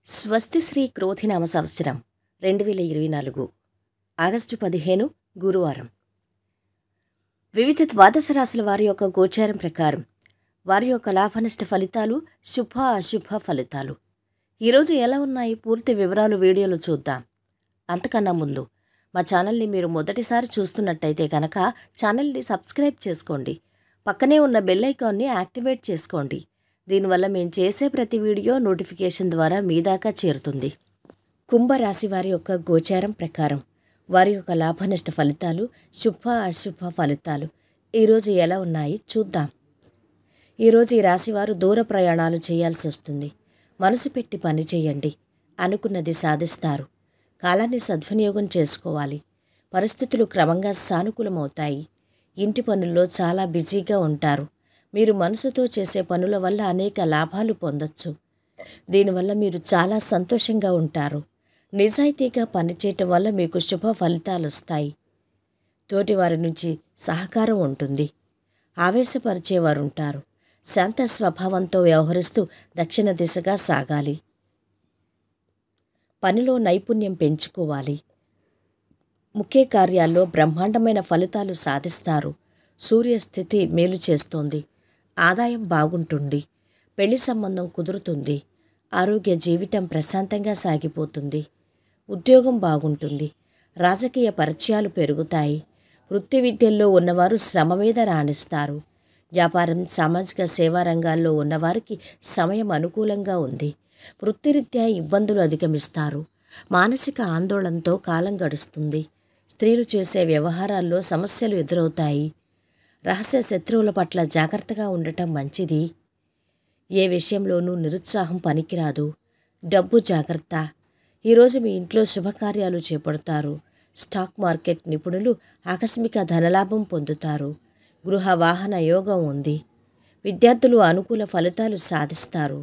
స్వస్తి శ్రీ క్రోధినామ సంవత్సరం 2024 ఆగస్టు 15 గురువారం. వివిధ ద్వాదశ రాశుల వారి యొక్క గోచారం ప్రకారం వారి యొక్క లాభనష్ట ఫలితాలు, శుభ అశుభ ఫలితాలు ఈరోజు ఎలా ఉన్నాయి పూర్తి వివరాలు వీడియోలో చూద్దాం. అంతకన్నా ముందు మా ఛానల్ని మీరు మొదటిసారి చూస్తున్నట్టయితే కనుక ఛానల్ని సబ్స్క్రైబ్ చేసుకోండి. పక్కనే ఉన్న బెల్ ఐకాన్ని యాక్టివేట్ చేసుకోండి. దీనివల్ల మేము చేసే ప్రతి వీడియో నోటిఫికేషన్ ద్వారా మీ దాకా చేరుతుంది. కుంభరాశి వారి యొక్క గోచారం ప్రకారం వారి యొక్క లాభనష్ట ఫలితాలు, శుభ అశుభ ఫలితాలు ఈరోజు ఎలా ఉన్నాయి చూద్దాం. ఈరోజు ఈ రాశివారు దూర ప్రయాణాలు చేయాల్సి వస్తుంది. మనసు పెట్టి పని చేయండి, అనుకున్నది సాధిస్తారు. కాలాన్ని సద్వినియోగం చేసుకోవాలి. పరిస్థితులు క్రమంగా సానుకూలమవుతాయి. ఇంటి పనుల్లో చాలా బిజీగా ఉంటారు. మీరు మనసుతో చేసే పనుల వల్ల అనేక లాభాలు పొందొచ్చు. దీనివల్ల మీరు చాలా సంతోషంగా ఉంటారు. నిజాయితీగా పనిచేయటం వల్ల మీకు శుభ ఫలితాలు వస్తాయి. తోటివారి నుంచి సహకారం ఉంటుంది. ఆవేశపరిచేవారు ఉంటారు. శాంత స్వభావంతో వ్యవహరిస్తూ దక్షిణ దిశగా సాగాలి. పనిలో నైపుణ్యం పెంచుకోవాలి. ముఖ్య కార్యాల్లో బ్రహ్మాండమైన ఫలితాలు సాధిస్తారు. సూర్యస్థితి మేలు చేస్తోంది. ఆదాయం బాగుంటుంది. పెళ్లి సంబంధం కుదురుతుంది. ఆరోగ్య జీవితం ప్రశాంతంగా సాగిపోతుంది. ఉద్యోగం బాగుంటుంది. రాజకీయ పరిచయాలు పెరుగుతాయి. వృత్తి విద్యల్లో ఉన్నవారు శ్రమ మీద రాణిస్తారు. వ్యాపారం, సామాజిక సేవా రంగాల్లో ఉన్నవారికి సమయం అనుకూలంగా ఉంది. వృత్తిరీత్యా ఇబ్బందులు అధిగమిస్తారు. మానసిక ఆందోళనతో కాలం గడుస్తుంది. స్త్రీలు చేసే వ్యవహారాల్లో సమస్యలు ఎదురవుతాయి. రహస్య శత్రువుల పట్ల జాగ్రత్తగా ఉండటం మంచిది. ఏ విషయంలోనూ నిరుత్సాహం పనికిరాదు. డబ్బు జాగ్రత్త. ఈరోజు మీ ఇంట్లో శుభకార్యాలు చేపడతారు. స్టాక్ మార్కెట్ నిపుణులు ఆకస్మిక ధనలాభం పొందుతారు. గృహ వాహన యోగం ఉంది. విద్యార్థులు అనుకూల ఫలితాలు సాధిస్తారు.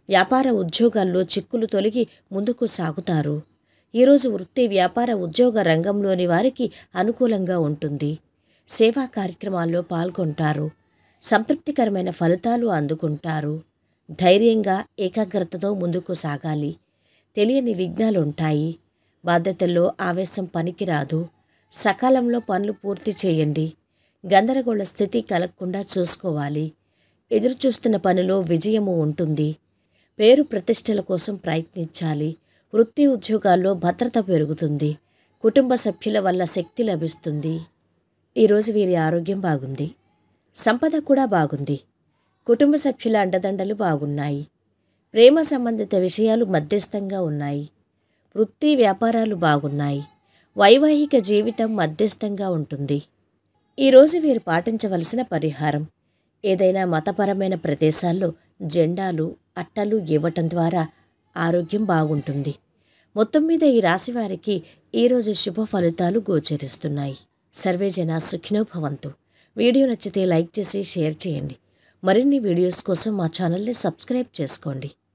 వ్యాపార ఉద్యోగాల్లో చిక్కులు తొలగి ముందుకు సాగుతారు. ఈరోజు వృత్తి, వ్యాపార, ఉద్యోగ రంగంలోని వారికి అనుకూలంగా ఉంటుంది. సేవా కార్యక్రమాల్లో పాల్గొంటారు. సంతృప్తికరమైన ఫలితాలు అందుకుంటారు. ధైర్యంగా, ఏకాగ్రతతో ముందుకు సాగాలి. తెలియని విఘ్నాలుంటాయి. బాధ్యతల్లో ఆవేశం పనికిరాదు. సకాలంలో పనులు పూర్తి చేయండి. గందరగోళ స్థితి కలగకుండా చూసుకోవాలి. ఎదురుచూస్తున్న పనిలో విజయము ఉంటుంది. పేరు ప్రతిష్టల కోసం ప్రయత్నించాలి. వృత్తి, ఉద్యోగాల్లో భద్రత పెరుగుతుంది. కుటుంబ సభ్యుల వల్ల శక్తి లభిస్తుంది. ఈరోజు వీరి ఆరోగ్యం బాగుంది. సంపద కూడా బాగుంది. కుటుంబ సభ్యుల అండదండలు బాగున్నాయి. ప్రేమ సంబంధిత విషయాలు మధ్యస్థంగా ఉన్నాయి. వృత్తి, వ్యాపారాలు బాగున్నాయి. వైవాహిక జీవితం మధ్యస్థంగా ఉంటుంది. ఈరోజు వీరు పాటించవలసిన పరిహారం: ఏదైనా మతపరమైన ప్రదేశాల్లో జెండాలు, అట్టలు ఇవ్వటం ద్వారా ఆరోగ్యం బాగుంటుంది. మొత్తం మీద ఈ రాశివారికి ఈరోజు శుభ ఫలితాలు గోచరిస్తున్నాయి. సర్వే జనా సుఖినో భవంతు. వీడియో నచ్చితే లైక్ చేసి షేర్ చేయండి. మరిన్ని వీడియోస్ కోసం మా ఛానల్ని సబ్స్క్రైబ్ చేసుకోండి.